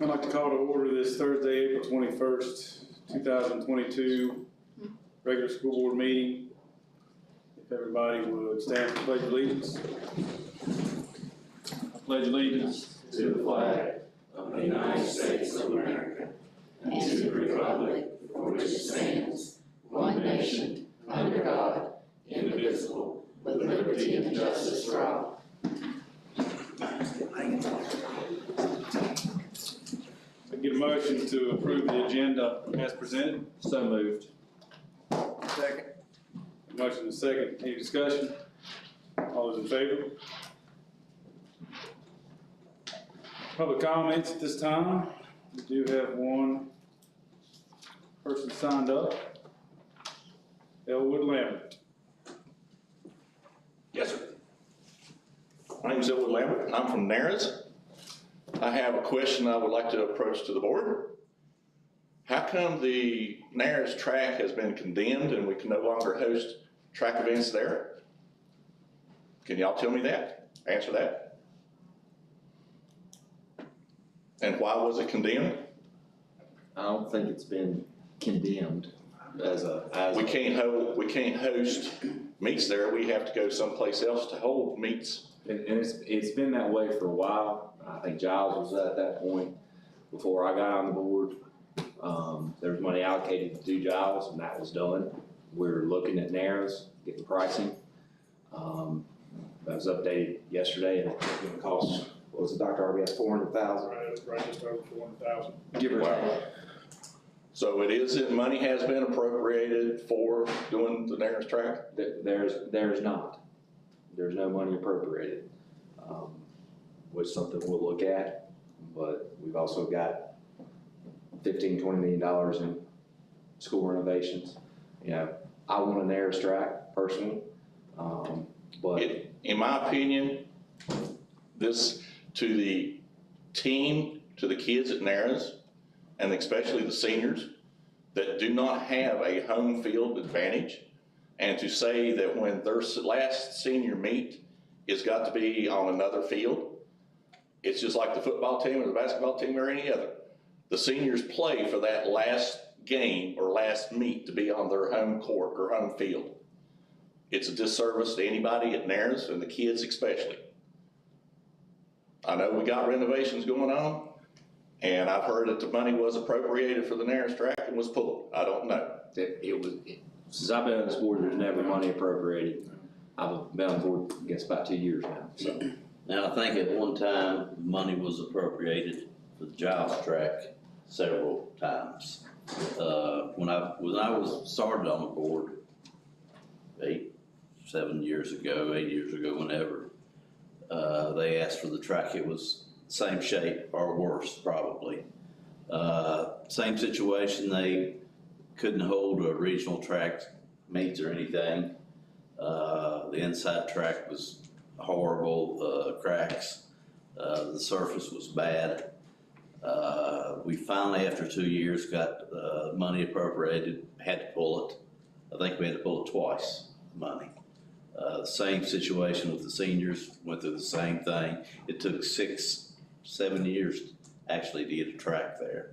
I'd like to call to order this Thursday, April 21st, 2022 regular school board meeting. If everybody would stand for the Pledge of Allegiance. I pledge allegiance to the flag of the United States of America and to the republic for which it stands, one nation, under God, indivisible, with liberty and justice for all. I get a motion to approve the agenda as presented. So moved. Second. Motion is second. Any discussion? All those in favor? Public comments at this time. We do have one person signed up. Elwood Lambert. Yes, sir. My name is Elwood Lambert. I'm from Nares. I have a question I would like to approach to the board. How come the Nares track has been condemned and we can no longer host track events there? Can y'all tell me that? Answer that. And why was it condemned? I don't think it's been condemned We can't host meets there. We have to go someplace else to hold meets. and it's been that way for a while. I think Giles was at that point before I got on the board. There was money allocated to do Giles, and that was done. We're looking at Nares, getting pricing. That was updated yesterday, and it's going to cost, what was it, Dr. RBS, $400,000? Right, just over 400,000. Give or take. So it is that money has been appropriated for doing the Nares track? There's not. There's no money appropriated, which is something we'll look at, but we've also got $15–20 million in school renovations. You know, I want a Nares track personally, but In my opinion, this to the team, to the kids at Nares, and especially the seniors that do not have a home field advantage, and to say that when their last senior meet is got to be on another field, it's just like the football team or the basketball team or any other. The seniors play for that last game or last meet to be on their home court or home field. It's a disservice to anybody at Nares and the kids especially. I know we got renovations going on, and I've heard that the money was appropriated for the Nares track and was pulled. I don't know. Since I've been on this board, there's never money appropriated. I've been on the board, I guess, about 2 years now. So. Now, I think at one time, money was appropriated for the Giles track several times. When I was started on the board 8 years ago, whenever, they asked for the track. It was same shape or worse, probably. Same situation, they couldn't hold a regional track meets or anything. The inside track was horrible, cracks. The surface was bad. We finally, after 2 years, got money appropriated, had to pull it. I think we had to pull it twice, money. The same situation with the seniors, went through the same thing. It took 6–7 years actually to get a track there.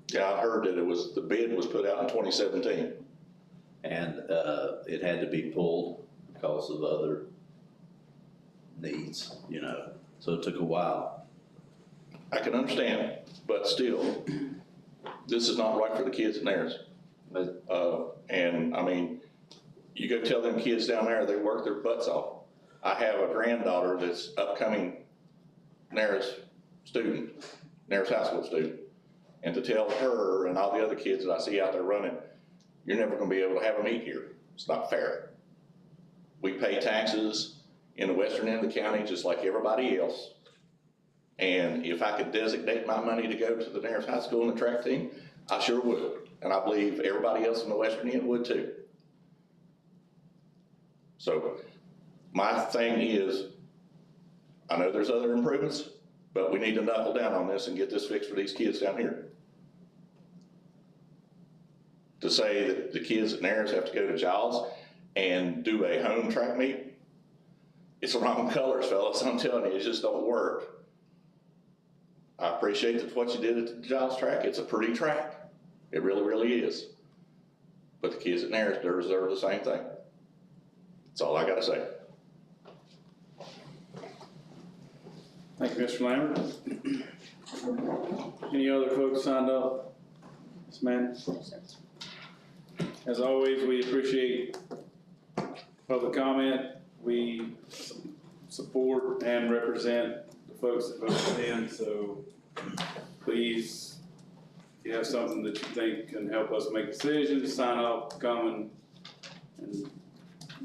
Yeah, I heard that the bid was put out in 2017. And it had to be pulled because of other needs, you know, so it took a while. I can understand, but still, this is not right for the kids at Nares. And I mean, you go tell them kids down there, they work their butts off. I have a granddaughter that's upcoming Nares student, Nares High School student, and to tell her and all the other kids that I see out there running, you're never going to be able to have a meet here. It's not fair. We pay taxes in the western end of the county just like everybody else. And if I could designate my money to go to the Nares High School and the track team, I sure would. And I believe everybody else in the western end would too. So my thing is, I know there's other improvements, but we need to knuckle down on this and get this fixed for these kids down here. To say that the kids at Nares have to go to Giles and do a home track meet, it's the wrong colors, fellas. I'm telling you, it just don't work. I appreciate that what you did at the jobs track. It's a pretty track. It really, really is. But the kids at Nares deserve the same thing. That's all I gotta say. Thank you, Mr. Lambert. Any other folks signed up? Yes, ma'am. As always, we appreciate public comment. We support and represent the folks that voted in, so please, if you have something that you think can help us make decisions, sign up, come and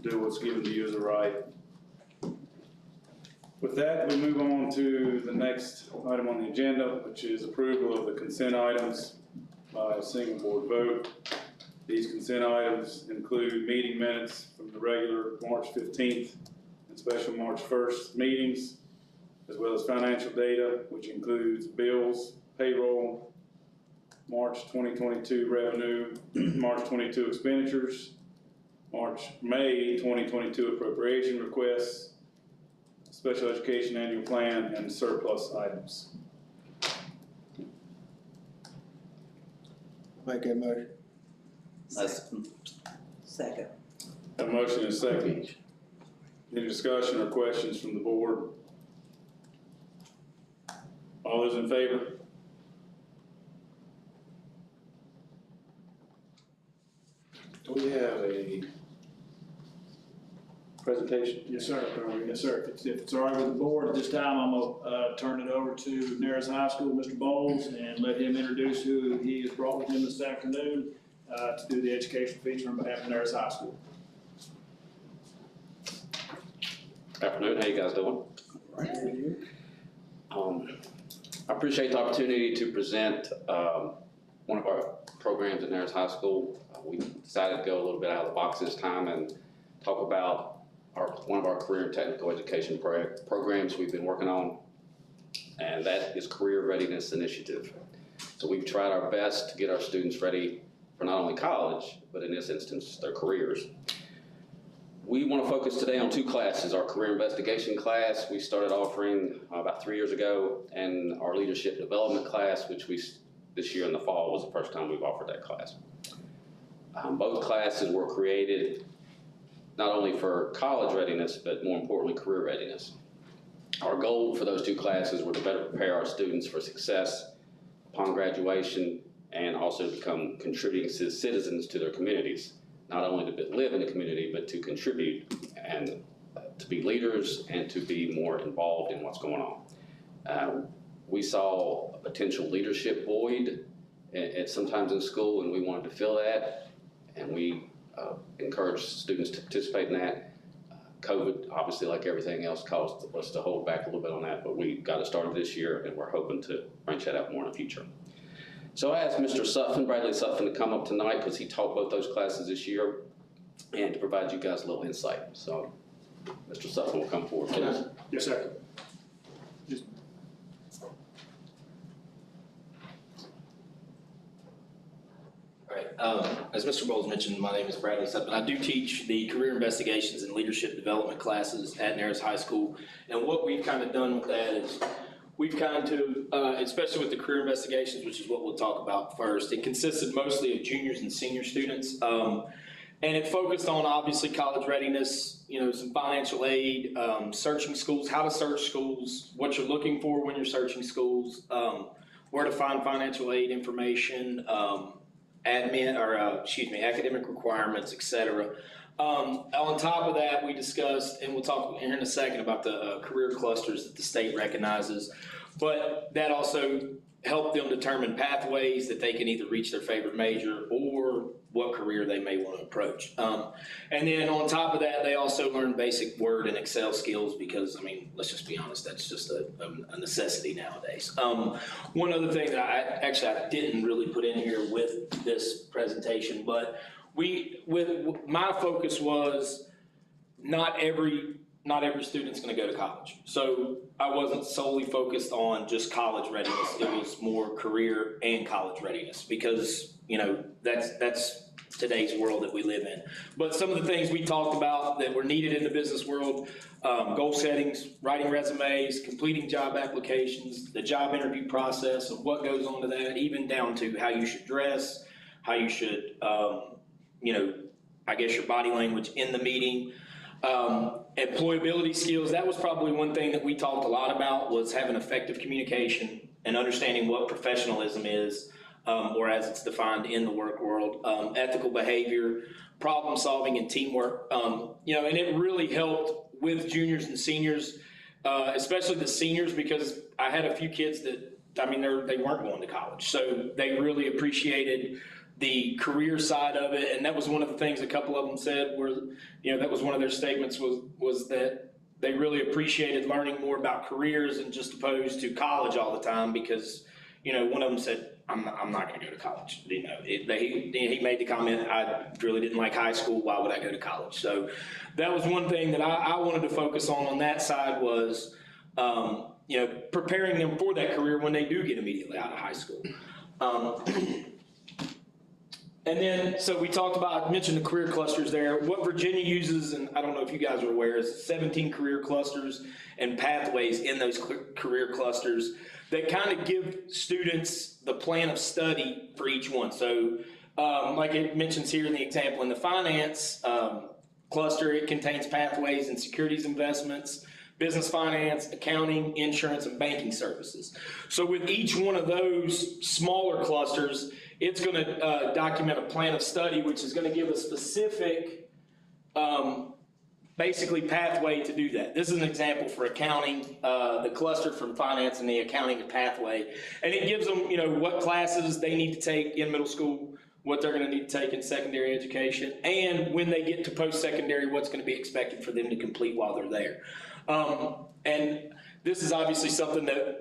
do what's given to you as a right. With that, we move on to the next item on the agenda, which is approval of the consent items by a single board vote. These consent items include meeting minutes from the regular March 15th and special March 1st meetings, as well as financial data, which includes bills, payroll, March 2022 revenue, March 22 expenditures, May 2022 appropriation requests, special education annual plan, and surplus items. Make that motion. Second. A motion and a second. Any discussion or questions from the board? All those in favor? Do we have a presentation? Yes, sir. Yes, sir. If it's all right with the board, at this time, I'm gonna turn it over to Nares High School, Mr. Bowles, and let him introduce who he has brought with him this afternoon to do the education feature on behalf of Nares High School. Afternoon, how you guys doing? I appreciate the opportunity to present one of our programs at Nares High School. We decided to go a little bit out of the box this time and talk about one of our career and technical education programs we've been working on, and that is Career Readiness Initiative. So we've tried our best to get our students ready for not only college, but in this instance, their careers. We want to focus today on two classes, our career investigation class we started offering about 3 years ago, and our leadership development class, which this year in the fall was the first time we've offered that class. Both classes were created not only for college readiness, but more importantly, career readiness. Our goal for those two classes were to better prepare our students for success upon graduation and also become contributing citizens to their communities. Not only to live in the community, but to contribute and to be leaders and to be more involved in what's going on. We saw a potential leadership void at sometimes in school, and we wanted to fill that, and we encouraged students to participate in that. COVID, obviously, like everything else, caused us to hold back a little bit on that, but we got it started this year, and we're hoping to branch that out more in the future. So I asked Mr. Sutphin, Bradley Sutphin, to come up tonight because he taught both those classes this year and to provide you guys a little insight. So Mr. Sutphin will come forward, please. Yes, sir. All right, as Mr. Bowles mentioned, my name is Bradley Sutphin. I do teach the Career Investigations and Leadership Development classes at Nares High School. And what we've kind of done with that is we've kind of, especially with the Career Investigations, which is what we'll talk about first, it consisted mostly of juniors and senior students. And it focused on obviously college readiness, some financial aid, searching schools, how to search schools, what you're looking for when you're searching schools, where to find financial aid information, academic requirements, etc. On top of that, we discussed, and we'll talk here in a second about the career clusters that the state recognizes, but that also helped them determine pathways that they can either reach their favorite major or what career they may want to approach. And then on top of that, they also learned basic Word and Excel skills because, let's just be honest, that's just a necessity nowadays. One other thing that I didn't really put in here with this presentation, but my focus was not every student's going to go to college. So I wasn't solely focused on just college readiness. It was more career and college readiness because that's today's world that we live in. But some of the things we talked about that were needed in the business world, goal settings, writing resumes, completing job applications, the job interview process and what goes on to that, even down to how you should dress, how you should, I guess your body language in the meeting. Employability skills, that was probably one thing that we talked a lot about, was having effective communication and understanding what professionalism is, or as it's defined in the work world, ethical behavior, problem solving and teamwork. And it really helped with juniors and seniors, especially the seniors, because I had a few kids that, they weren't going to college. So they really appreciated the career side of it. And that was one of the things a couple of them said were, that was one of their statements was that they really appreciated learning more about careers and just opposed to college all the time, because, one of them said, I'm not going to go to college. He made the comment, I really didn't like high school. Why would I go to college? So that was one thing that I wanted to focus on that side was, preparing them for that career when they do get immediately out of high school. And then, so we talked about, I mentioned the career clusters there. What Virginia uses, and I don't know if you guys are aware, is 17 career clusters and pathways in those career clusters that kind of give students the plan of study for each one. So like it mentions here in the example, in the finance cluster, it contains pathways in securities investments, business finance, accounting, insurance, and banking services. So with each one of those smaller clusters, it's going to document a plan of study, which is going to give a specific, basically pathway to do that. This is an example for accounting, the cluster from finance and the accounting pathway. And it gives them, what classes they need to take in middle school, what they're going to need to take in secondary education, and when they get to post-secondary, what's going to be expected for them to complete while they're there. And this is obviously something that,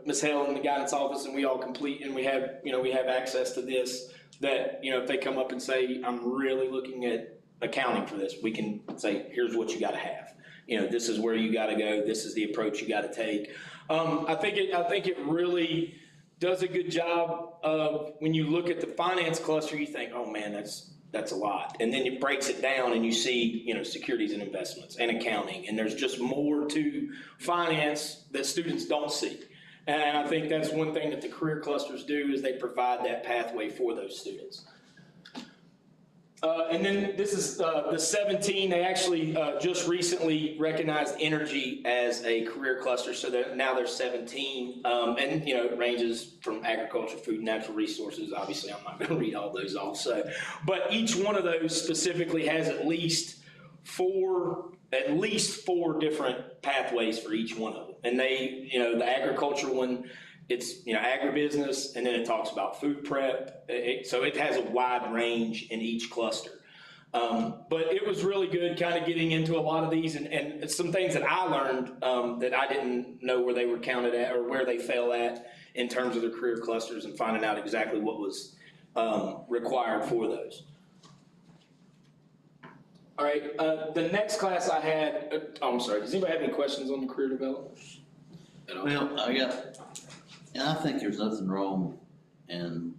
Ms. Hale in the guidance office and we all complete, and we have access to this, that, if they come up and say, I'm really looking at accounting for this, we can say, here's what you got to have. This is where you got to go. This is the approach you got to take. I think it really does a good job of, when you look at the finance cluster, you think, oh man, that's a lot. And then it breaks it down and you see, securities and investments and accounting. And there's just more to finance that students don't see. And I think that's one thing that the career clusters do, is they provide that pathway for those students. And then this is the 17. They actually just recently recognized energy as a career cluster. So now there's 17. And, it ranges from agriculture, food, and natural resources. Obviously, I'm not going to read all those also. But each one of those specifically has at least four different pathways for each one of them. And they, the agriculture one, it's, agribusiness, and then it talks about food prep. So it has a wide range in each cluster. But it was really good kind of getting into a lot of these and some things that I learned that I didn't know where they were counted at or where they fell at in terms of their career clusters, and finding out exactly what was required for those. All right, the next class I had, I'm sorry, does anybody have any questions on the career development? Well, I think there's nothing wrong in,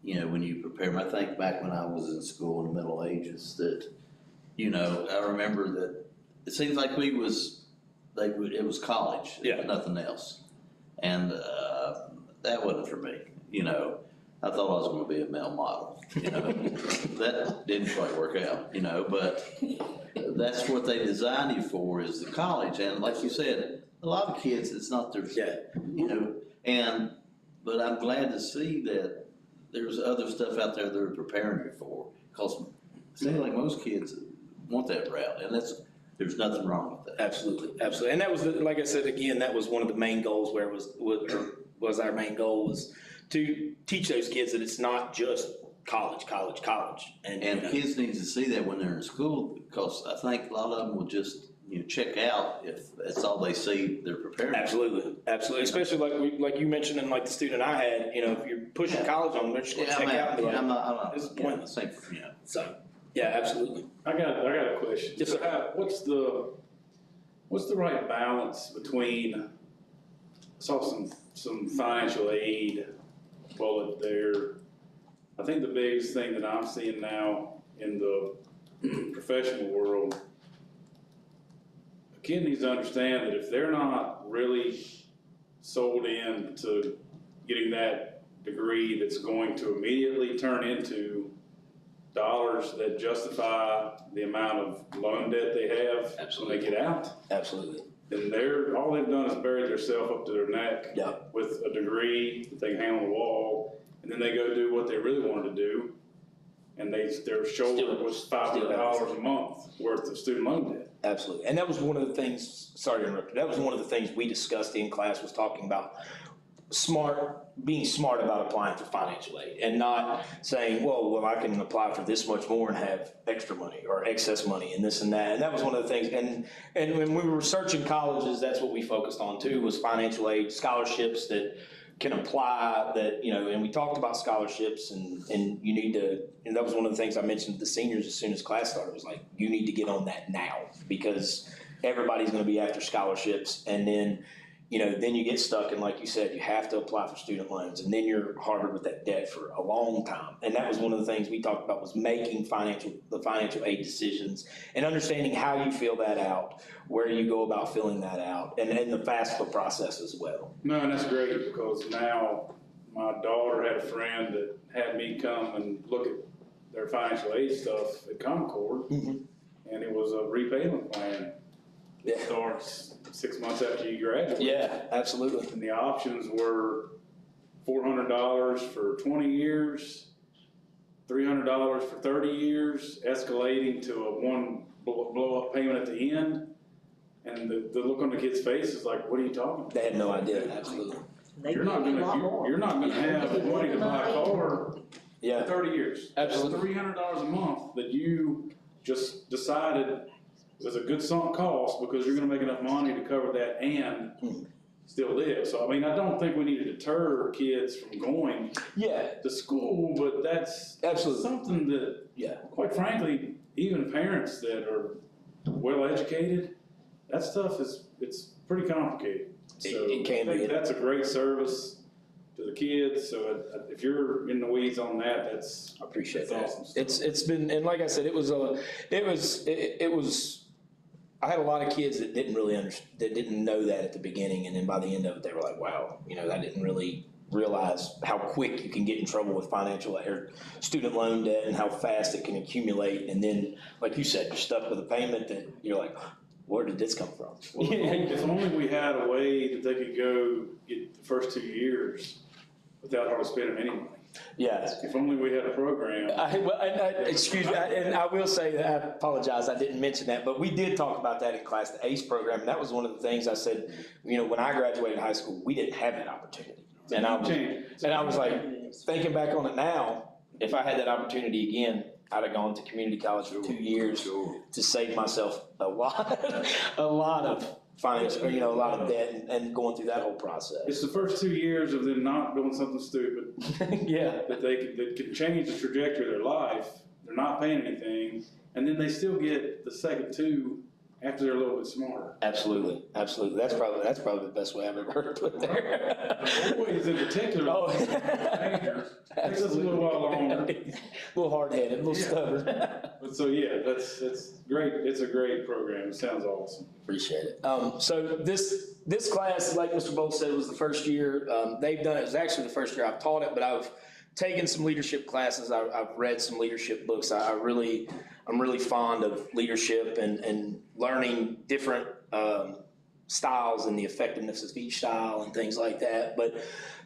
when you prepare them. I think back when I was in school in the Middle Ages that, I remember that it seems like it was college, nothing else. And that wasn't for me, I thought I was going to be a male model, that didn't quite work out, but that's what they design you for, is the college. And like you said, a lot of kids, it's not their, but I'm glad to see that there's other stuff out there they're preparing you for, because it seems like most kids want that route, and there's nothing wrong with that. Absolutely. And that was, like I said, again, that was one of the main goals, where was our main goal, was to teach those kids that it's not just college. And kids need to see that when they're in school, because I think a lot of them will just, check out if that's all they see they're preparing. Absolutely. Especially like you mentioned, and like the student I had, if you're pushing college on them, they're just going to check out and be like, I'm not, this is pointless. So, yeah, absolutely. I got a question. Yes, sir. What's the right balance between, I saw some financial aid while they're I think the biggest thing that I'm seeing now in the professional world, a kid needs to understand that if they're not really sold in to getting that degree that's going to immediately turn into dollars that justify the amount of loan debt they have when they get out, Absolutely. then all they've done is buried themselves up to their neck Yeah. with a degree that they can hang on the wall, and then they go do what they really wanted to do, and their shoulder was $500 a month worth of student loan debt. Absolutely. And that was one of the things, sorry to interrupt, that was one of the things we discussed in class, was talking about being smart about applying for financial aid and not saying, well, I can apply for this much more and have extra money or excess money and this and that. And that was one of the things. And when we were researching colleges, that's what we focused on too, was financial aid, scholarships that can apply that, and we talked about scholarships and you need to, and that was one of the things I mentioned to the seniors as soon as class started, was like, you need to get on that now, because everybody's going to be after scholarships. And then, then you get stuck, and like you said, you have to apply for student loans, and then you're harbored with that debt for a long time. And that was one of the things we talked about, was making the financial aid decisions and understanding how you fill that out, where you go about filling that out, and the FAFSA process as well. No, and that's great, because now my daughter had a friend that had me come and look at their financial aid stuff at Concord, and it was a repayment plan. It starts 6 months after you graduate. Yeah, absolutely. And the options were $400 for 20 years, $300 for 30 years, escalating to a one blow-up payment at the end. And the look on the kid's face is like, what are you talking about? They had no idea, absolutely. You're not gonna have money to buy a car Yeah, for 30 years. absolutely. $300 a month that you just decided was a good sunk cost, because you're gonna make enough money to cover that and still live. So, I mean, I don't think we need to deter kids from going Yeah, to school, but that's absolutely. something that, Yeah. quite frankly, even parents that are well-educated, that stuff it's pretty complicated. So It can I think be. that's a great service to the kids. So if you're in the weeds on that, that's I appreciate that's that. awesome. It's been, and like I said, it was I had a lot of kids that didn't really that didn't know that at the beginning, and then by the end of it, they were like, wow, I didn't really realize how quick you can get in trouble with financial or student loan debt, and how fast it can accumulate. And then, like you said, you're stuck with a payment that you're like, where did this come from? Well, if only we had a way that they could go get the first 2 years without hardly spending any money. Yeah. If only we had a program. Excuse me, and I will say that, I apologize, I didn't mention that, but we did talk about that in class, the ACE program, and that was one of the things I said, when I graduated high school, we didn't have that opportunity. And I was like, thinking back on it now, if I had that opportunity again, I'd have gone to community college for 2 years to save myself a lot of finance, a lot of debt, and going through that whole process. It's the first 2 years of them not doing something stupid Yeah. that can change the trajectory of their life. They're not paying anything, and then they still get the second two after they're a little bit smarter. Absolutely. That's probably the best way I've ever heard it put there. The boys in particular, Oh. takes us a little while longer. A little hard-headed, a little stubborn. But so yeah, that's great. It's a great program. It sounds awesome. Appreciate it. So this class, like Mr. Bolt said, was the first year they've done it. It was actually the first year I've taught it, but I've taken some leadership classes. I've read some leadership books. I'm really fond of leadership and learning different styles and the effectiveness of each style and things like that. But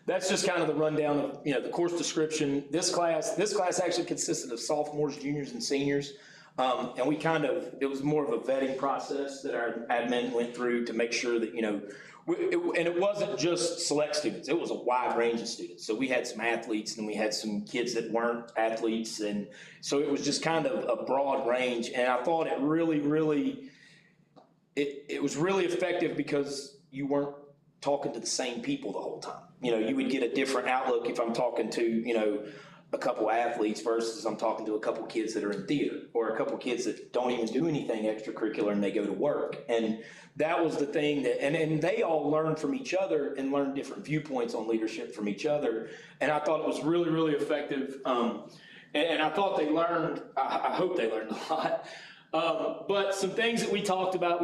that's just kind of the rundown of the course description. This class actually consisted of sophomores, juniors, and seniors. And it was more of a vetting process that our admin went through to make sure that, and it wasn't just select students, it was a wide range of students. So we had some athletes and we had some kids that weren't athletes. And so it was just kind of a broad range. And I thought it really, it was really effective because you weren't talking to the same people the whole time. You would get a different outlook if I'm talking to, a couple athletes versus I'm talking to a couple kids that are in theater, or a couple kids that don't even do anything extracurricular and they go to work. And that was the thing that, and they all learn from each other and learn different viewpoints on leadership from each other. And I thought it was really, really effective. And I thought they learned, I hope they learned a lot. But some things that we talked about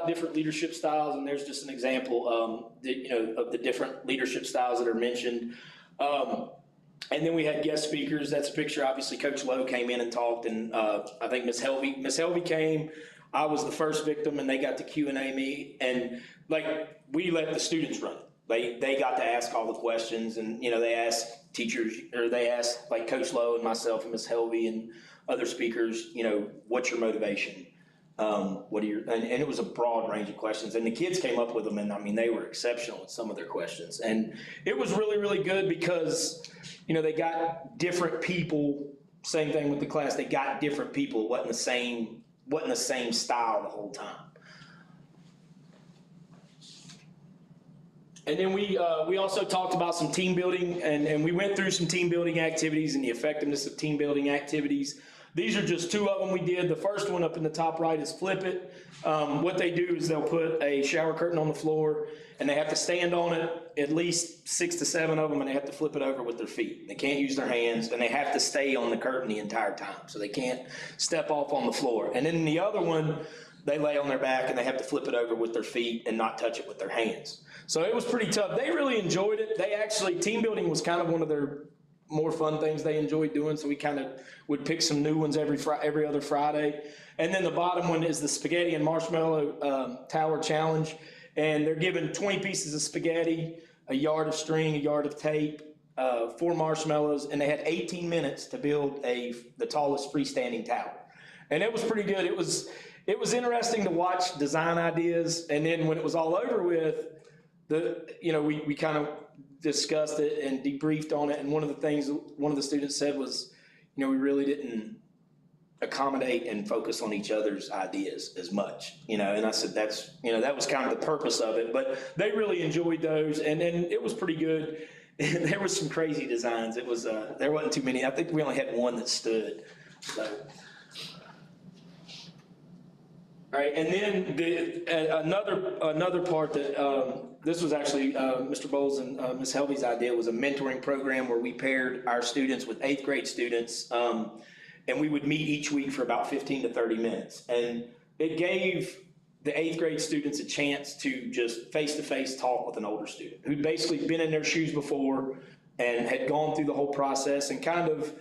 different leadership styles, and there's just an example, of the different leadership styles that are mentioned. And then we had guest speakers. That's a picture. Obviously, Coach Lowe came in and talked, and I think Miss Helvey came. I was the first victim, and they got to Q&A me, and like we let the students run it. They got to ask all the questions, and they asked teachers, or they asked like Coach Lowe and myself and Miss Helvey and other speakers, what's your motivation? What are your, and it was a broad range of questions, and the kids came up with them, and I mean, they were exceptional at some of their questions. And it was really, really good because, they got different people, same thing with the class, they got different people, it wasn't the same style the whole time. And then we also talked about some team building, and we went through some team building activities and the effectiveness of team building activities. These are just two of them we did. The first one up in the top right is Flip It. What they do is they'll put a shower curtain on the floor, and they have to stand on it, at least 6 to 7 of them, and they have to flip it over with their feet. They can't use their hands, and they have to stay on the curtain the entire time, so they can't step off on the floor. And then the other one, they lay on their back, and they have to flip it over with their feet and not touch it with their hands. So it was pretty tough. They really enjoyed it. Team building was kind of one of their more fun things they enjoyed doing, so we kind of would pick some new ones every other Friday. And then the bottom one is the spaghetti and marshmallow tower challenge, and they're given 20 pieces of spaghetti, a yard of string, a yard of tape, 4 marshmallows, and they had 18 minutes to build the tallest freestanding tower. And it was pretty good. It was interesting to watch design ideas, and then when it was all over with, we kind of discussed it and debriefed on it, and one of the things one of the students said was, we really didn't accommodate and focus on each other's ideas as much, and I said that was kind of the purpose of it, but they really enjoyed those, and it was pretty good. There was some crazy designs. It was there wasn't too many. I think we only had one that stood. So. All right, and then another part that this was actually Mr. Bowles and Ms. Helvey's idea was a mentoring program where we paired our students with 8th grade students, and we would meet each week for about 15 to 30 minutes. And it gave the 8th grade students a chance to just face-to-face talk with an older student who'd basically been in their shoes before and had gone through the whole process, and kind of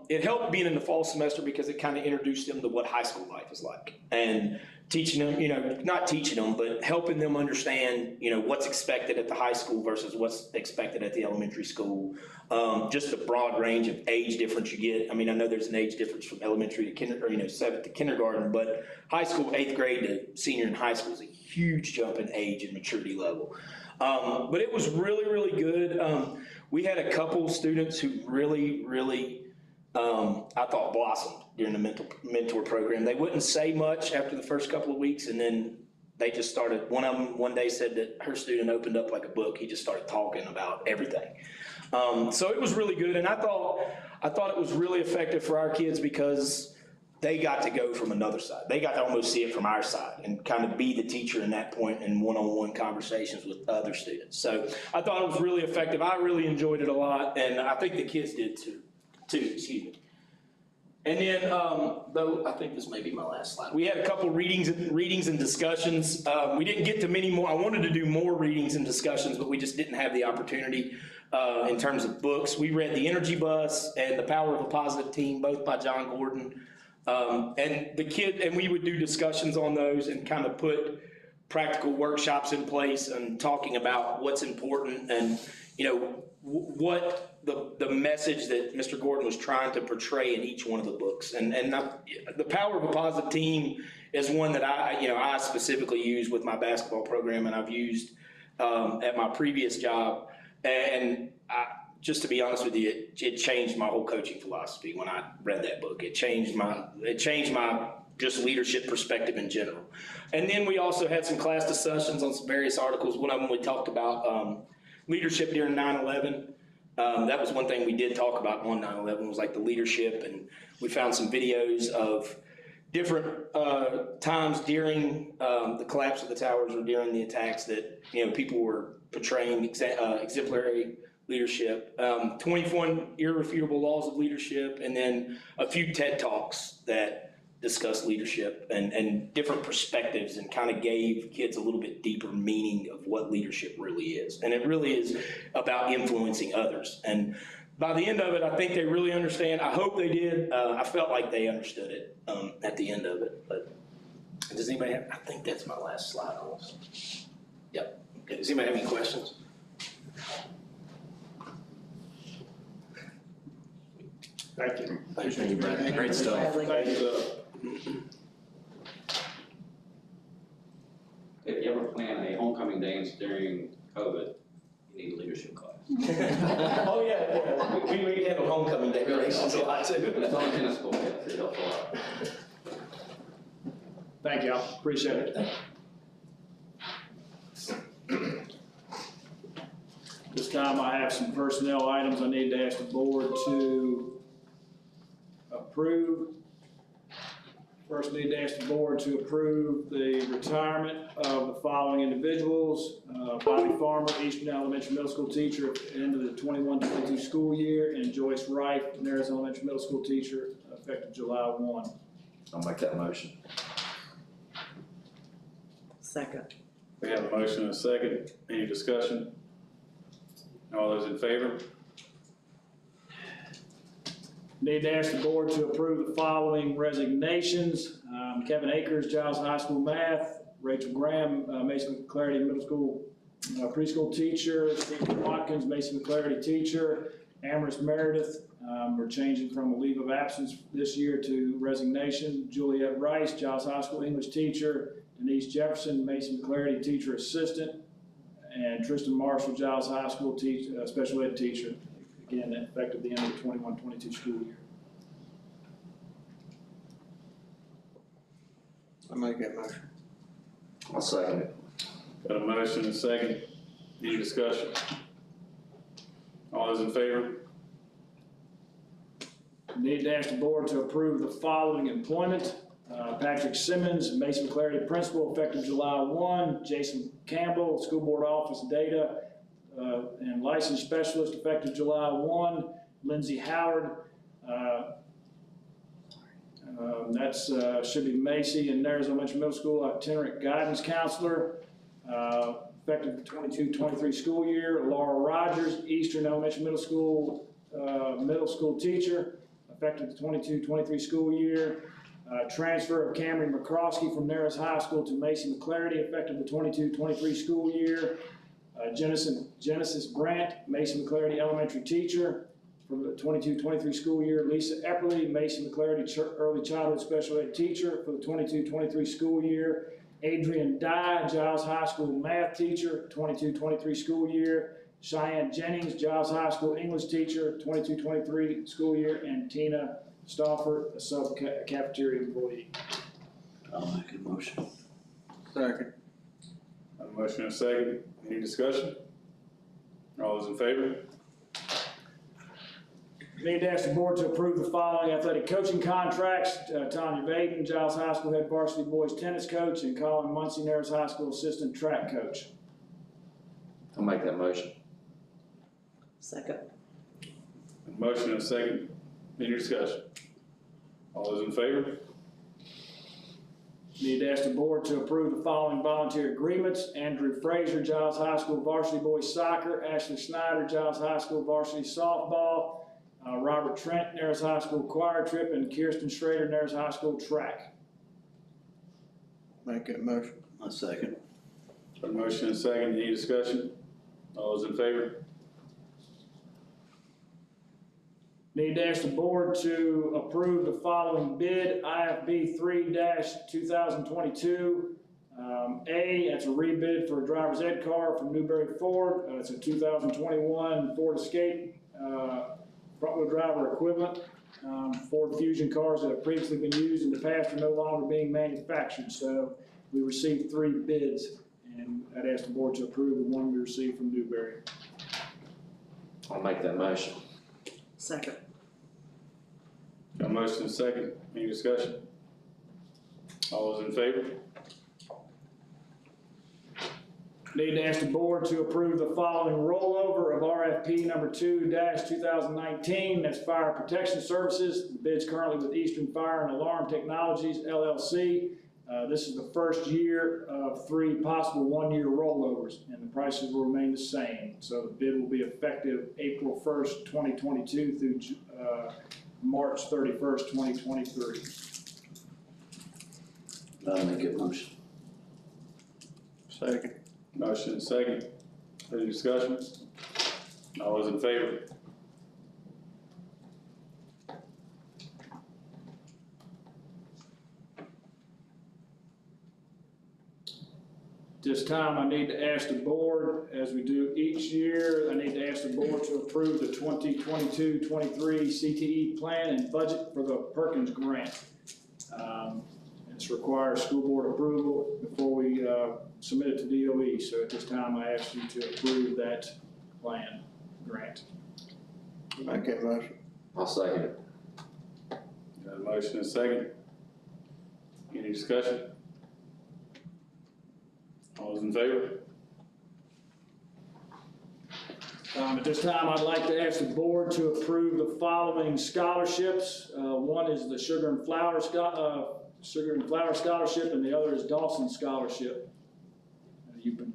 it helped being in the fall semester because it kind of introduced them to what high school life is like, and teaching them, not teaching them, but helping them understand, what's expected at the high school versus what's expected at the elementary school. Just the broad range of age difference you get. I mean, I know there's an age difference from elementary to 7th to kindergarten, but high school, 8th grade to senior in high school is a huge jump in age and maturity level. But it was really, really good. We had a couple students who really, really, I thought blossomed during the mentor program. They wouldn't say much after the first couple of weeks, and then they just started. One of them one day said that her student opened up like a book. He just started talking about everything. So it was really good, and I thought it was really effective for our kids because they got to go from another side. They got to almost see it from our side and kind of be the teacher in that point in one-on-one conversations with other students. So I thought it was really effective. I really enjoyed it a lot, and I think the kids did too. Excuse me. And then, though I think this may be my last slide, we had a couple readings and discussions. We didn't get to many more. I wanted to do more readings and discussions, but we just didn't have the opportunity in terms of books. We read The Energy Bus and The Power of a Positive Team, both by John Gordon. And we would do discussions on those and kind of put practical workshops in place and talking about what's important and, what the message that Mr. Gordon was trying to portray in each one of the books. And The Power of a Positive Team is one that I specifically use with my basketball program, and I've used at my previous job. And just to be honest with you, it changed my whole coaching philosophy when I read that book. It changed my just leadership perspective in general. And then we also had some class discussions on some various articles. One of them we talked about leadership during 9/11. That was one thing we did talk about on 9/11 was like the leadership, and we found some videos of different times during the collapse of the towers or during the attacks that, you know, people were portraying exemplary leadership, 21 irrefutable laws of leadership, and then a few TED Talks that discussed leadership and different perspectives and kind of gave kids a little bit deeper meaning of what leadership really is. And it really is about influencing others. And by the end of it, I think they really understand. I hope they did. I felt like they understood it at the end of it. But does anybody have, I think that's my last slide also. Yep. Okay. Does anybody have any questions? Thank you. Thank you, Brad. Great stuff. Thank you. If you ever plan a homecoming dance during COVID, you need a leadership class. Oh, yeah. We have a homecoming decorations a lot too. It's on tennis court, yes, it helps a lot. Thank y'all, appreciate it. This time I have some personnel items I need to ask the board to approve. First, need to ask the board to approve the retirement of the following individuals. Bobby Farmer, Eastern Elementary Middle School teacher at the end of the 21-22 school year, and Joyce Wright, Nares Elementary Middle School teacher, effective July 1. I'll make that motion. Second. We have a motion and a second. Any discussion? All those in favor? Need to ask the board to approve the following resignations. Kevin Akers, Giles High School Math. Rachel Graham, Mason McClarty Middle School preschool teacher. Stephen Watkins, Mason McClarty teacher. Amaris Meredith, we're changing from a leave of absence this year to resignation. Juliet Rice, Giles High School English teacher. Denise Jefferson, Mason McClarty teacher assistant. And Tristan Marshall, Giles High School special ed teacher. Again, effective the end of the 21-22 school year. I make that motion. I'll second it. Got a motion and a second. Any discussion? All those in favor? Need to ask the board to approve the following employment. Patrick Simmons, Mason McClarty principal, effective July 1. Jason Campbell, school board office data and licensed specialist, effective July 1. Lindsey Howard, that's should be Macy and Nares Elementary Middle School itinerant guidance counselor, effective the 22-23 school year. Laura Rogers, Eastern Elementary Middle School teacher, effective the 22-23 school year. Transfer of Cameron McCroskey from Nares High School to Macy McClarty, effective the 22-23 school year. Genesis Brandt, Macy McClarty elementary teacher for the 22-23 school year. Lisa Epperly, Macy McClarty early childhood special ed teacher for the 22-23 school year. Adrian Dye, Giles High School math teacher, 22-23 school year. Cheyenne Jennings, Giles High School English teacher, 22-23 school year. And Tina Stauffer, a sub-cafeteria employee. I'll make a motion. Second. Have a motion and a second. Any discussion? All those in favor? Need to ask the board to approve the following athletic coaching contracts. Tanya Vaden, Giles High School head varsity boys tennis coach, and Colin Muncie, Nares High School assistant track coach. I'll make that motion. Second. A motion and a second. Any discussion? All those in favor? Need to ask the board to approve the following volunteer agreements. Andrew Fraser, Giles High School varsity boys soccer. Ashley Snyder, Giles High School varsity softball. Robert Trent, Nares High School choir trip, and Kirsten Schrader, Nares High School track. Make that motion. A second. Got a motion and a second. Any discussion? All those in favor? Need to ask the board to approve the following bid, IFB 3-2022. A, that's a rebid for a driver's ed car from Newberry Ford. It's a 2021 Ford Escape front-wheel driver equivalent. Ford Fusion cars that have previously been used in the past are no longer being manufactured. So we received 3 bids, and I'd ask the board to approve the one we received from Newberry. I'll make that motion. Second. Got a motion and a second, any discussion? All those in favor? Need to ask the board to approve the following rollover of RFP number 2-2019. That's Fire Protection Services. The bid's currently with Eastern Fire and Alarm Technologies LLC. This is the first year of 3 possible one-year rollovers, and the prices will remain the same. So the bid will be effective April 1st, 2022 through March 31st, 2023. I'll make that motion. Second. Motion and second, any discussion? All those in favor? This time, I need to ask the board, as we do each year, I need to ask the board to approve the 2022-23 CTE plan and budget for the Perkins grant. This requires school board approval before we submit it to DOE. So at this time, I ask you to approve that plan grant. Make that motion. I'll second it. Got a motion and a second, any discussion? All those in favor? At this time, I'd like to ask the board to approve the following scholarships. One is the Sugar and Flower Scholarship, and the other is Dawson Scholarship. You were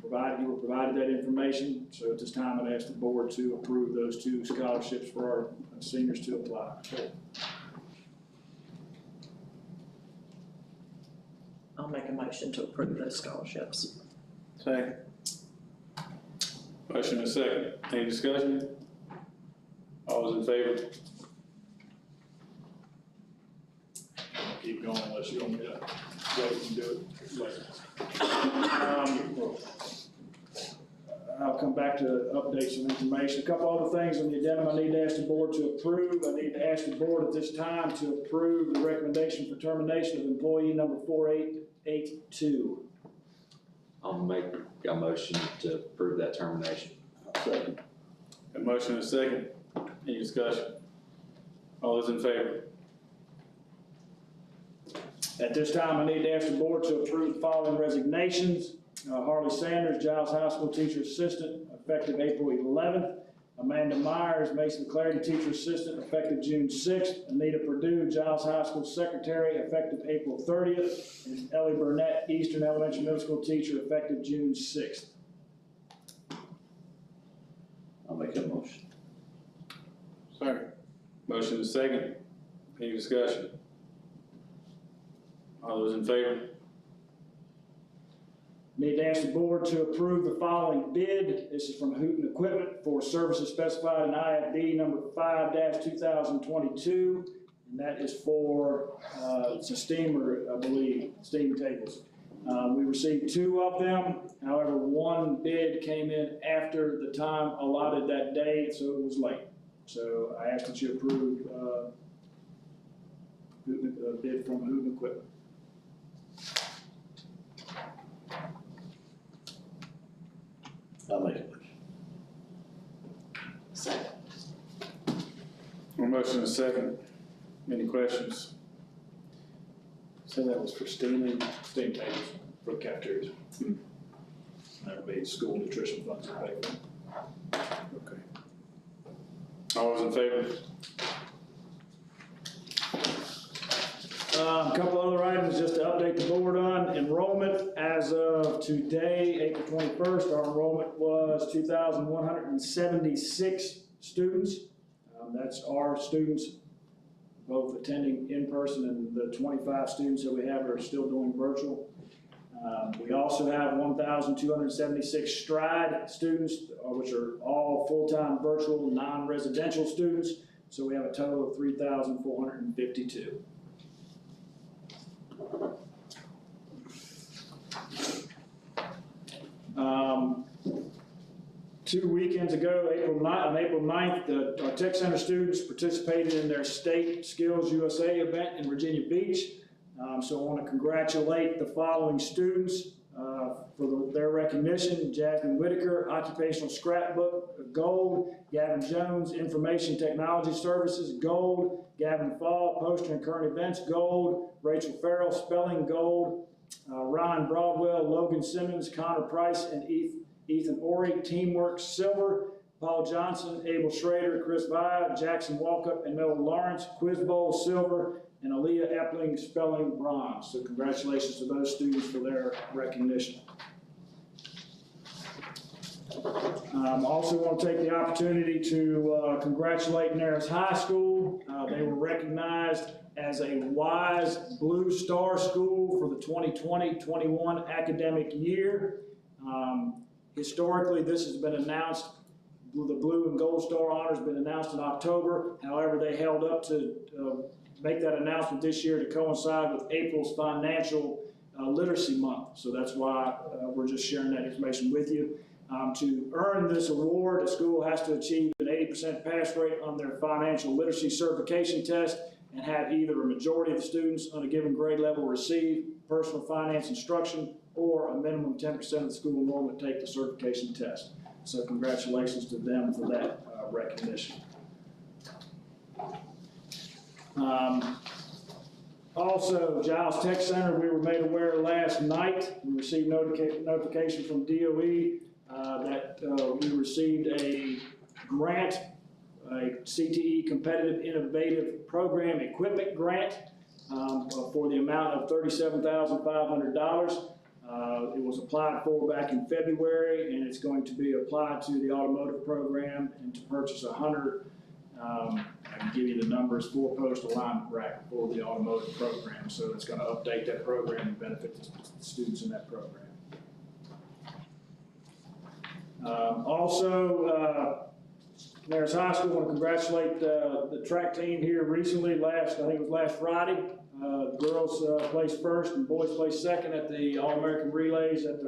provided that information, so at this time, I'd ask the board to approve those 2 scholarships for our seniors to apply. I'll make a motion to approve those scholarships. Second. Motion and a second, any discussion? All those in favor? I'll keep going unless you want me to wait and do it later. I'll come back to update some information. A couple other things on the addendum I need to ask the board to approve. I need to ask the board at this time to approve the recommendation for termination of employee number 4882. I'll make a motion to approve that termination. Second. A motion and a second, any discussion? All those in favor? At this time, I need to ask the board to approve the following resignations. Harley Sanders, Giles High School Teacher Assistant, effective April 11th. Amanda Myers, Mason Clarity Teacher Assistant, effective June 6th. Anita Purdue, Giles High School Secretary, effective April 30th. And Ellie Burnett, Eastern Elementary Middle School Teacher, effective June 6th. I'll make that motion. Second. Motion and a second, any discussion? All those in favor? Need to ask the board to approve the following bid. This is from Hooten Equipment for services specified in IFB number 5-2022. And that is for, it's a steamer, I believe, steam tables. We received 2 of them. However, 1 bid came in after the time allotted that day, so it was late. So I ask that you approve, a bid from Hooten Equipment. I'll make it motion. Second. A motion and a second, any questions? So that was for steam tables for the cafeterias. That would be school nutrition funds that pay for it. Okay. All those in favor? A couple other items just to update the board on. Enrollment as of today, April 21st, our enrollment was 2,176 students. That's our students both attending in person and the 25 students that we have are still doing virtual. We also have 1,276 Stride students, which are all full-time virtual, non-residential students. So we have a total of 3,452. 2 weekends ago, on April 9th, our Tech Center students participated in their State Skills USA event in Virginia Beach. So I want to congratulate the following students. for their recognition. Jasmine Whitaker, Occupational Scrapbook, gold. Gavin Jones, Information Technology Services, gold. Gavin Fall, Poster and Current Events, gold. Rachel Farrell, Spelling, gold. Ryan Broadwell, Logan Simmons, Connor Price, and Ethan Ori, Teamwork, silver. Paul Johnson, Abel Schrader, Chris Vide, Jackson Walkup, and Mel Lawrence, Quiz Bowl, silver, and Aaliyah Epling, Spelling, bronze. So congratulations to those students for their recognition. Also want to take the opportunity to congratulate Narrows High School. They were recognized as a WISE Blue Star School for the 2020-21 academic year. Historically, this has been announced, the Blue and Gold Star honor has been announced in October. However, they held up to make that announcement this year to coincide with April's Financial Literacy Month. So that's why we're just sharing that information with you. To earn this award, a school has to achieve an 80% pass rate on their financial literacy certification test and have either a majority of the students on a given grade level receive personal finance instruction or a minimum 10% of the school enrollment take the certification test. So congratulations to them for that recognition. Also, Giles Tech Center, we were made aware last night. We received notification from DOE that we received a grant, a CTE Competitive Innovative Program Equipment Grant for the amount of $37,500. It was applied for back in February, and it's going to be applied to the automotive program and to purchase 100, I can give you the numbers, 4-post alignment rack for the automotive program. So it's going to update that program and benefit the students in that program. Narrows High School, I want to congratulate the track team here recently. I think it was last Friday. Girls placed first and boys placed second at the All-American Relays at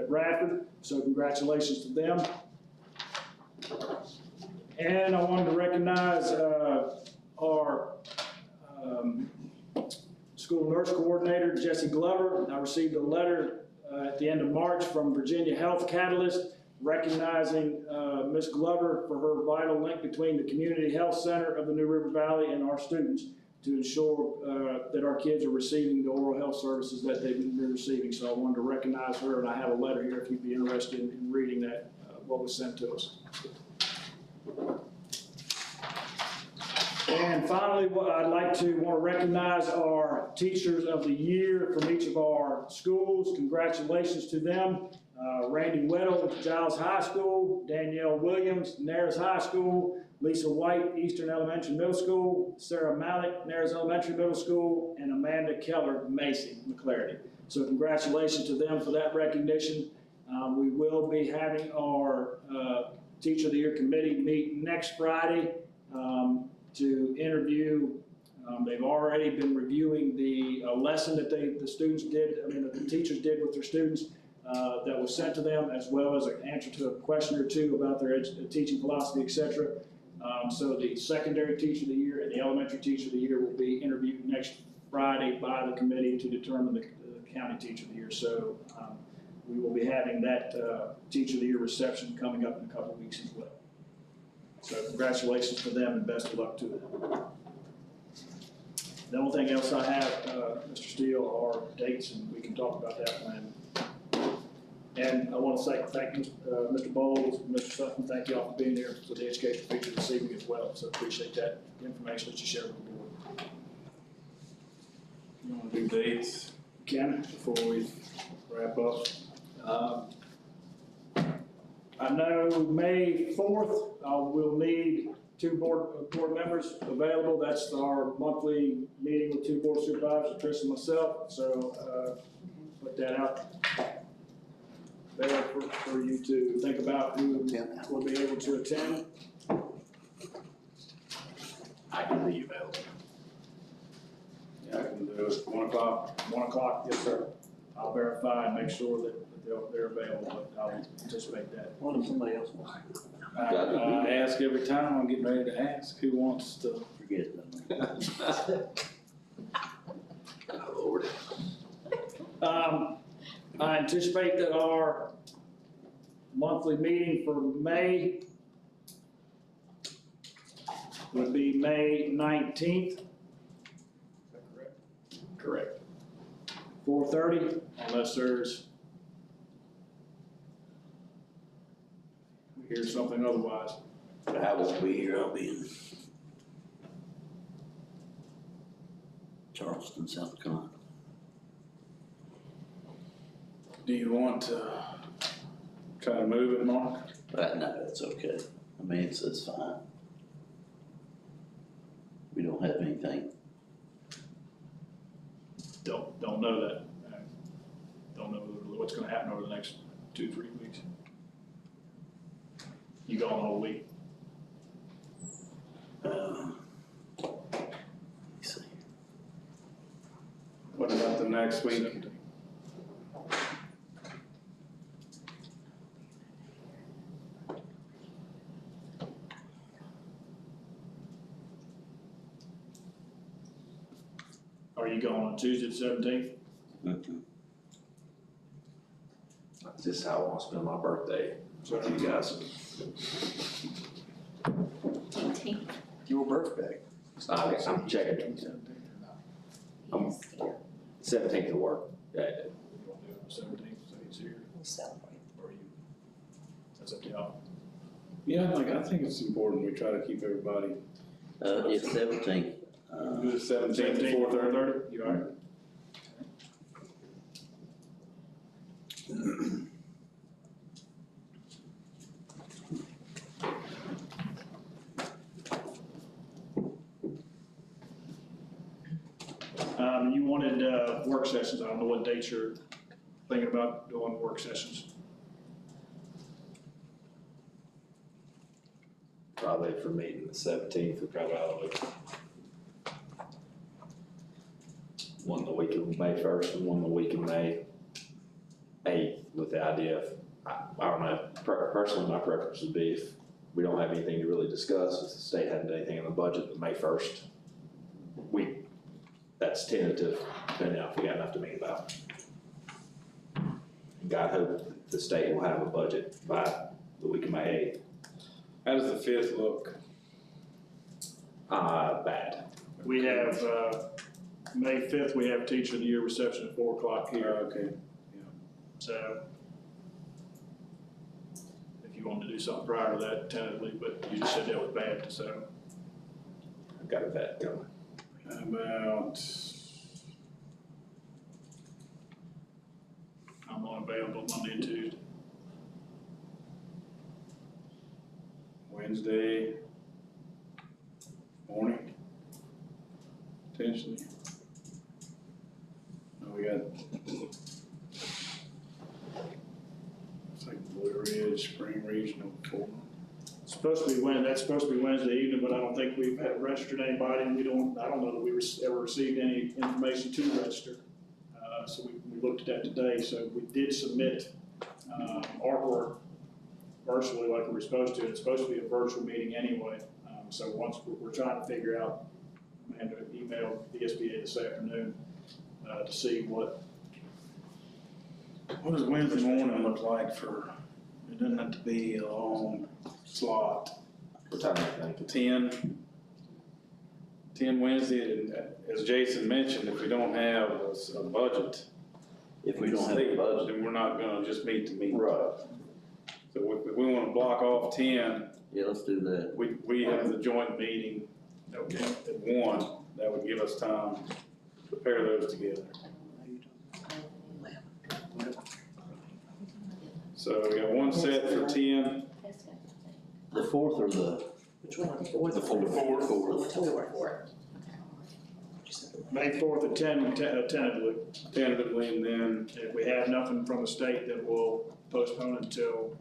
Radford. So congratulations to them. And I wanted to recognize our school nurse coordinator, Jesse Glover. I received a letter at the end of March from Virginia Health Catalyst recognizing Ms. Glover for her vital link between the Community Health Center of the New River Valley and our students to ensure that our kids are receiving the oral health services that they've been receiving. So I wanted to recognize her, and I have a letter here if you'd be interested in reading that, what was sent to us. And finally, I'd like to want to recognize our Teachers of the Year from each of our schools. Congratulations to them. Randy Weddle, Giles High School, Danielle Williams, Narrows High School, Lisa White, Eastern Elementary Middle School, Sarah Malik, Narrows Elementary Middle School, and Amanda Keller, Macy, McClarty. So congratulations to them for that recognition. We will be having our Teacher of the Year committee meet next Friday to interview. They've already been reviewing the lesson that the teachers did with their students that was sent to them, as well as an answer to a question or two about their teaching philosophy, etc. So the secondary Teacher of the Year and the elementary Teacher of the Year will be interviewed next Friday by the committee to determine the county Teacher of the Year. So we will be having that Teacher of the Year reception coming up in a couple of weeks as well. So congratulations to them and best of luck to them. The only thing else I have, Mr. Steele, are dates, and we can talk about that plan. And I want to say thank you, Mr. Bowles, Mr. Sutton, thank you all for being here for the education feature this evening as well. So appreciate that information that you shared with the board. You want to do dates, Ken, before we wrap up? I know May 4th, we'll need 2 board members available. That's our monthly meeting with 2 board supervisors, Chris and myself. So put that out there for you to think about who will be able to attend. I can be available. Yeah, I can do it 1 o'clock. 1 o'clock, yes, sir. I'll verify and make sure that they're available, but I'll anticipate that. What if somebody else wants? I ask every time, I'm getting ready to ask who wants to. Forget them. Oh, Lord. I anticipate that our monthly meeting for May would be May 19th. Is that correct? Correct. 4:30, unless there's, we hear something otherwise. I won't be here, I'll be in Charleston, South Carolina. Do you want to try to move it, Mark? Right now, it's okay. I mean, it's fine. We don't have anything. Don't know that. Don't know what's gonna happen over the next 2-3 weeks. You gone the whole week? Let me see. What about the next week? Are you going on Tuesday the 17th? Mhm. That's just how I want to spend my birthday with you guys. Your birthday. I'm checking. 17th will work. Yeah, You want to do it on the 17th, so he's here, We'll celebrate. or you? That's up to y'all. Yeah, I think it's important we try to keep everybody. It's 17th. Do the 17th to 4:30. You all right? You wanted, work sessions. I don't know what dates you're thinking about doing work sessions. probably for meeting the 17th, we probably ought to one the week of May 1st and one the week of May 8th, with the idea of, I don't know, personally, my preference would be if we don't have anything to really discuss, if the state hadn't anything in the budget, the May 1st week, that's tentative, depending on if we got enough to meet about. God hope the state will have a budget by the week of May 8th. How does the 5th look? Bad. We have, May 5th, we have Teacher of the Year reception at 4 o'clock here. Okay. So if you wanted to do something prior to that tentatively, but you just said that was bad, so. I've got a vet going. How about, I'm unavailable Monday and Tuesday. Wednesday morning, potentially? No, we got, it's like Blue Ridge, Spring Regional Forum. Supposed to be that's supposed to be Wednesday evening, but I don't think we've had registered anybody, and I don't know that we ever received any information to register. So we looked at that today, so we did submit, artwork virtually like we were supposed to. It's supposed to be a virtual meeting anyway. So once we're trying to figure out, Amanda emailed the SBA this afternoon, to see what What does Wednesday morning look like for, it doesn't have to be a long slot. What time are you thinking? 10 Wednesday, and as Jason mentioned, if we don't have a budget. If we don't have a budget. Then we're not gonna just meet to meet. Right. So if we wanna block off 10, Yeah, let's do that. we have the joint meeting at 1, that would give us time to pair those together. So we got one set for 10. The 4th or the? Which one? The 4th. Fourth. May 4th at 10 tentatively. Tentatively, and then If we have nothing from the state, then we'll postpone until.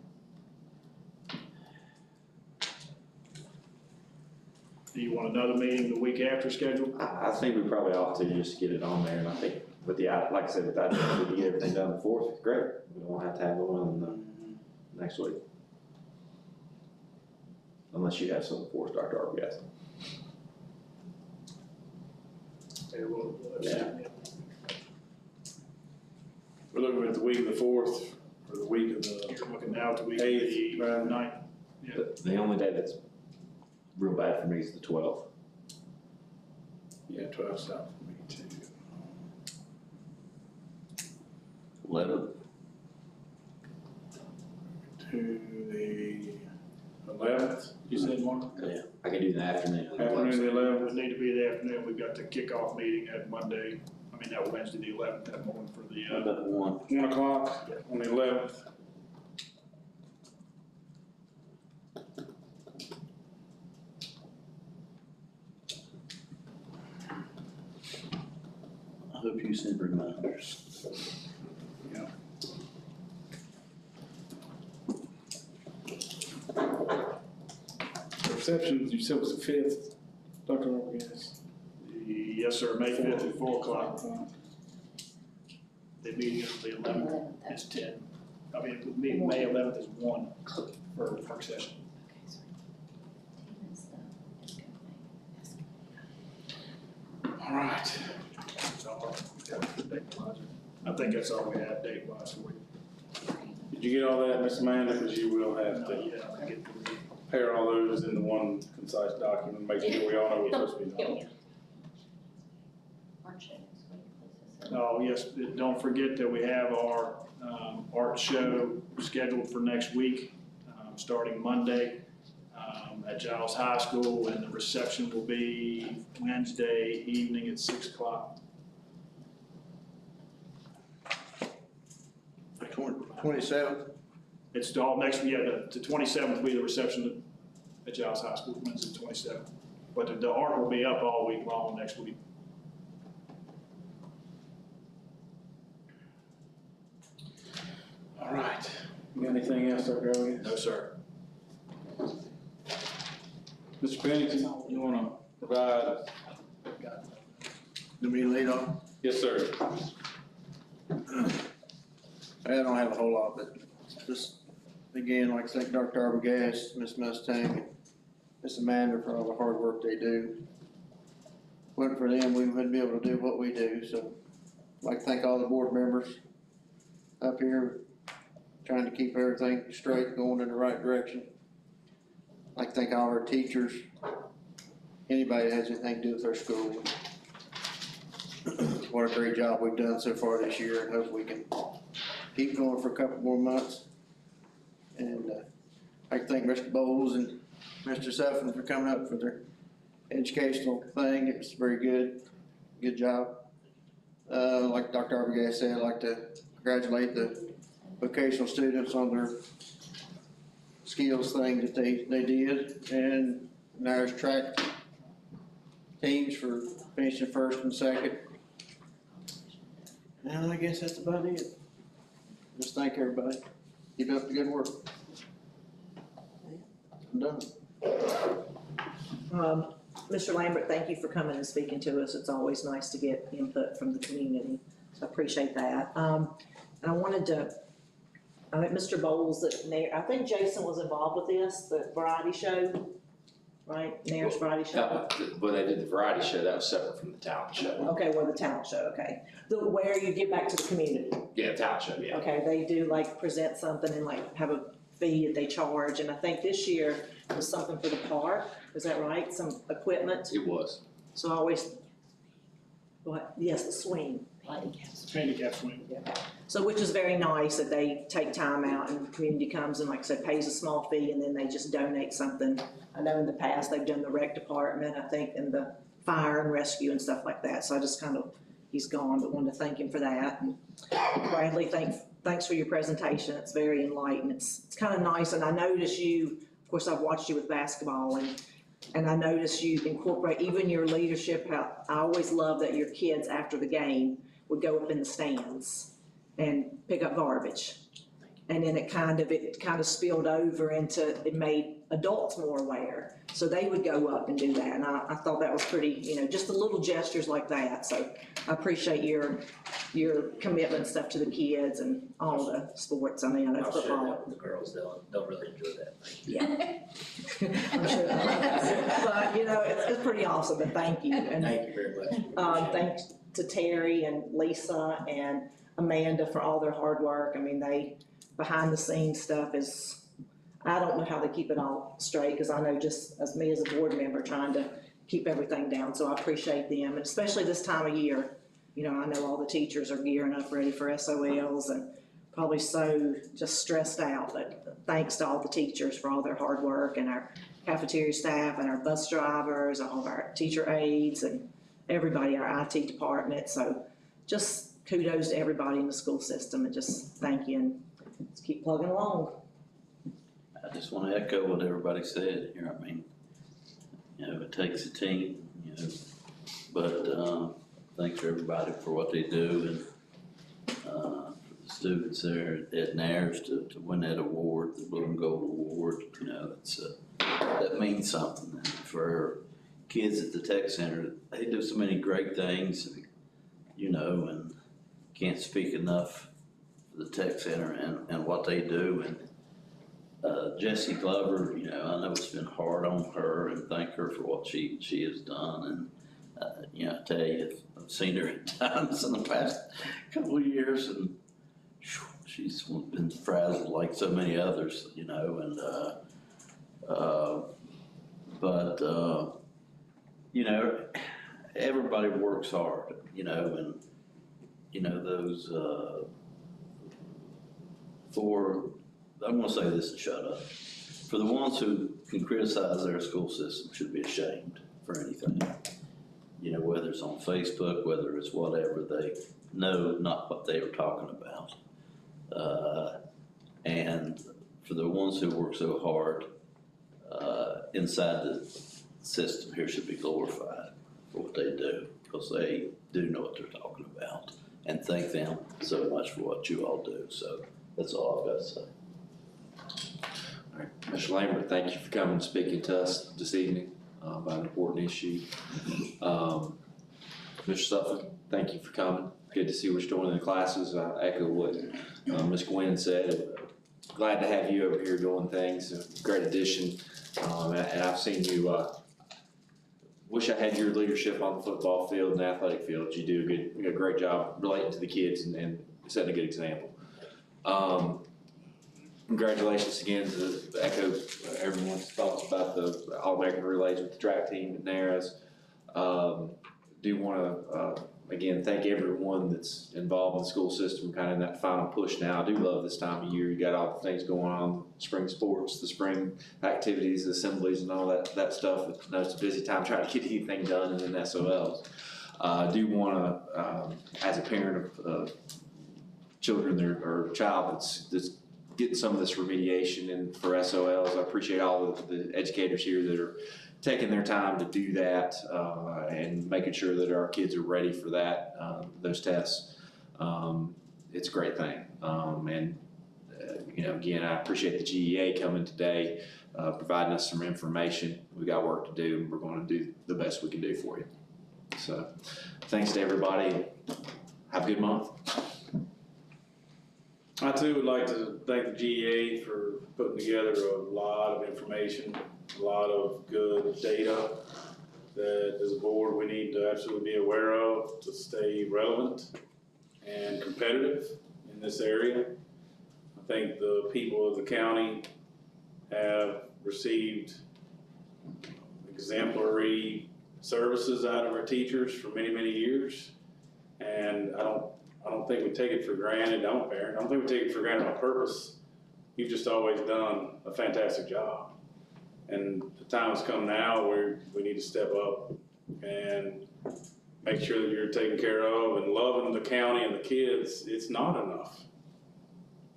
Do you want another meeting the week after scheduled? I think we probably ought to just get it on there, and I think with the, like I said, with that, if we can get everything done the 4th, great. We don't have to have one on the next week. Unless you have something for us, Dr. Arbogast. Yeah, Yeah. we're looking at the week of the 4th, or the week of the, You're looking now to week of Eighth, the right. 9th. Yeah. The only day that's real bad for me is the 12th. yeah, 12 south for me too. 11th, To the 11th, You said, Mark? I can do the afternoon. afternoon the It 11th. would need to be the afternoon. We've got the kickoff meeting that Monday, that Wednesday, the 11th, that morning for the, about 1. 1 o'clock on the 11th. I hope you send reminders. The reception, you said was the 5th, Dr. Rodriguez? yes, sir, May 5th at 4 o'clock. The meeting is the 11th, is 10. May 11th is 1 for work session. All right. So, I think that's all we have date-wise for you. Did you get all that, Ms. Amanda? Because you will have Not to yet, I'll get to the pair all those into one concise document, make sure we all know what's supposed to be done. Oh, yes, don't forget that we have our art show scheduled for next week, starting Monday at Giles High School, and the reception will be Wednesday evening at 6 o'clock. 27th. It's all next, the 27th will be the reception at Giles High School, Wednesday 27th. But the art will be up all week long next week. All right. You got anything else, Dr. Rodriguez? No, sir. Mr. Pennington, you wanna provide? Do me lead off? Yes, sir. I don't have a whole lot, but just again, like I thank Dr. Arbogast, Ms. Mustang, and Ms. Amanda for all the hard work they do. Wasn't for them, we wouldn't be able to do what we do, so I'd like to thank all the board members up here trying to keep everything straight, going in the right direction. I'd like to thank all our teachers, anybody that has anything to do with our school. What a great job we've done so far this year, and hope we can keep going for a couple more months. And I'd like to thank Mr. Bowles and Mr. Suffin for coming up for their educational thing. It was very good job. Like Dr. Arbogast said, I'd like to congratulate the vocational students on their skills thing that they did. And there's track teams for finishing first and second. And I guess that's about it. Just thank everybody. Keep up the good work. I'm done. Mr. Lambert, thank you for coming and speaking to us. It's always nice to get input from the community, so I appreciate that. And I wanted to, I think Mr. Bowles, I think Jason was involved with this, the variety show, right? Nair's variety show? When they did the variety show, that was separate from the talent show. Okay, well, the talent show, okay. Where you give back to the community. Yeah, talent show, yeah. Okay, they do like present something and like have a fee that they charge, and I think this year was something for the park, is that right? Some equipment, It was. so I always, what, yes, the swing. Handicap swing. So which is very nice that they take time out and the community comes and like I said, pays a small fee and then they just donate something. I know in the past they've done the rec department, I think, and the fire and rescue and stuff like that, so I just kind of, he's gone, but wanted to thank him for that. And Bradley, thanks for your presentation, it's very enlightening, it's kind of nice, and I notice you, of course, I've watched you with basketball, and I notice you incorporate even your leadership, how I always love that your kids after the game would go up in the stands and pick up garbage. And then it kind of spilled over into, it made adults more aware. So they would go up and do that. And I thought that was pretty, just the little gestures like that. So I appreciate your commitment and stuff to the kids and all the sports. I mean, I know football. The girls don't really enjoy that. Yeah. I'm sure. But, it's pretty awesome, but thank you. And Thank you very much. thanks to Terry and Lisa and Amanda for all their hard work. I mean, behind the scenes stuff is, I don't know how they keep it all straight, because I know just as me as a board member trying to keep everything down, so I appreciate them, and especially this time of year. You know, I know all the teachers are gearing up ready for SOLs and probably so just stressed out, but thanks to all the teachers for all their hard work, and our cafeteria staff and our bus drivers, all of our teacher aides and everybody, our IT department. So just kudos to everybody in the school system, and just thank you, and let's keep plugging along. I just want to echo what everybody said here. I mean, you know, it takes a team, you know, but thanks for everybody for what they do, and for the students there at NARS to win that award, the Blue and Gold Award. You know, it's that means something. And for kids at the Tech Center, they do so many great things, you know, and can't speak enough for the Tech Center and what they do. And Jessie Glover, you know, I know it's been hard on her, and thank her for what she has done. And you know, I tell you, I've seen her at times in the past couple of years, and she's been frazzled like so many others, you know. And but you know, everybody works hard, you know, and you know those I'm gonna say this and shut up. For the ones who can criticize their school system should be ashamed for anything. You know, whether it's on Facebook, whether it's whatever, they know not what they were talking about. And for the ones who work so hard inside the system here should be glorified for what they do, because they do know what they're talking about. And thank them so much for what you all do. So that's all I've got to say. All right, Mr. Lambert, thank you for coming and speaking to us this evening about an important issue. Mr. Suffolk, thank you for coming. Good to see what you're doing in the classes. I echo what Ms. Gwen said. Glad to have you over here doing things. A great addition. And I've seen you, wish I had your leadership on the football field and the athletic field. You do a great job relating to the kids and setting a good example. Congratulations again to echo everyone's thoughts about the All-American relays with the track team at NARAS. Do want to, again, thank everyone that's involved in the school system, kind of in that final push now. I do love this time of year. You got all the things going on, spring sports, the spring activities, assemblies, and all that stuff. I know it's a busy time trying to get anything done and then SOLs. I do want to, as a parent of children or a child that's getting some of this remediation and for SOLs, I appreciate all of the educators here that are taking their time to do that and making sure that our kids are ready for that, those tests. It's a great thing. You know, again, I appreciate the GEA coming today, providing us some information. We got work to do, and we're going to do the best we can do for you. So thanks to everybody. Have a good month. I too would like to thank the GEA for putting together a lot of information, a lot of good data that as a board we need to absolutely be aware of to stay relevant and competitive in this area. I think the people of the county have received exemplary services out of our teachers for many, many years, and I don't think we take it for granted. I'm a parent. I don't think we take it for granted on purpose. You've just always done a fantastic job. And the time has come now where we need to step up and make sure that you're taken care of and loving the county and the kids. It's not enough.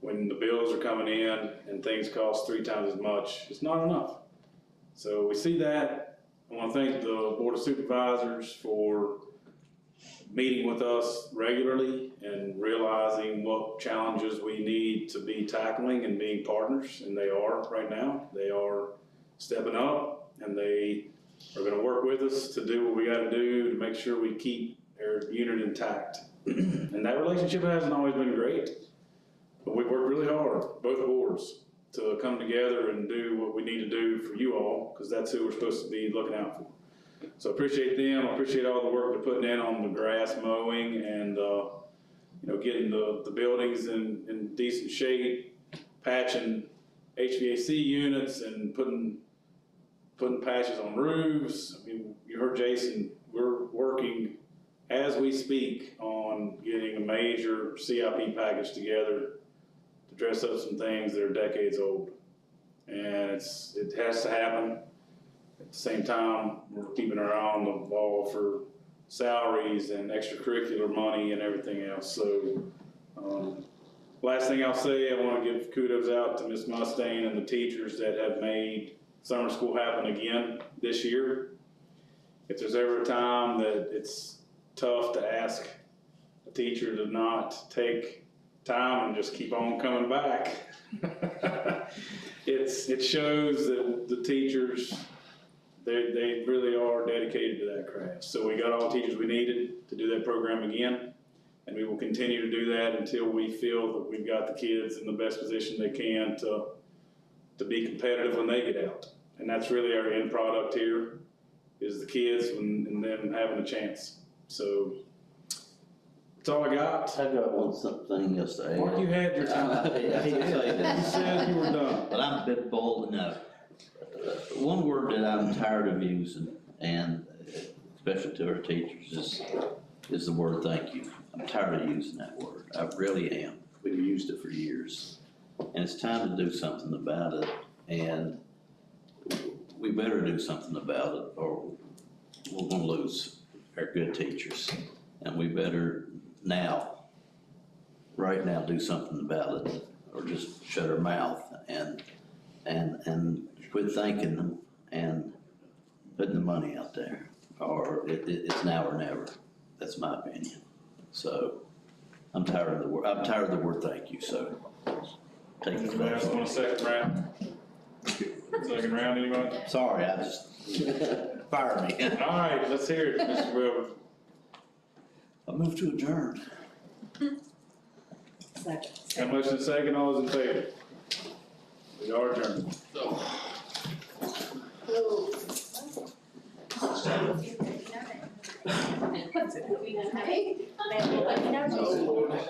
When the bills are coming in and things cost 3 times as much, it's not enough. So we see that. I want to thank the Board of Supervisors for meeting with us regularly and realizing what challenges we need to be tackling and being partners, and they are right now. They are stepping up, and they are going to work with us to do what we got to do to make sure we keep our unit intact. And that relationship hasn't always been great, but we've worked really hard, both boards, to come together and do what we need to do for you all, because that's who we're supposed to be looking out for. So appreciate them. I appreciate all the work they're putting in on the grass mowing and getting the buildings in decent shape, patching HVAC units and putting patches on roofs. I mean, you heard Jason, we're working as we speak on getting a major CIP package together to dress up some things that are decades old. And it has to happen. At the same time, we're keeping our eye on the ball for salaries and extracurricular money and everything else. So, last thing I'll say, I want to give kudos out to Ms. Mustaine and the teachers that have made summer school happen again this year. If there's ever a time that it's tough to ask a teacher to not take time and just keep on coming back, it shows that the teachers, they really are dedicated to that craft. So we got all the teachers we needed to do that program again, and we will continue to do that until we feel that we've got the kids in the best position they can to be competitive when they get out. And that's really our end product here, is the kids and them having a chance. So that's all I got. I got something else to add. Mark, you had your time. I hate to say You this, said you were done. but I'm a bit bold enough. One word that I'm tired of using, and especially to our teachers, is the word thank you. I'm tired of using that word. I really am. We've used it for years. And it's time to do something about it, and we better do something about it, or we're gonna lose our good teachers. And we better now, right now, do something about it, or just shut our mouth and quit thanking them and putting the money out there, or it's now or never. That's my opinion. So I'm tired of the word thank you, so take it. Anybody else want a second round? Second round, anybody? Sorry, I just, fire me. All right, let's hear it, Mr. Wilbur. I move to adjourn. Second. Got a motion and a second, all those in favor? We are adjourned. Hey, let me know.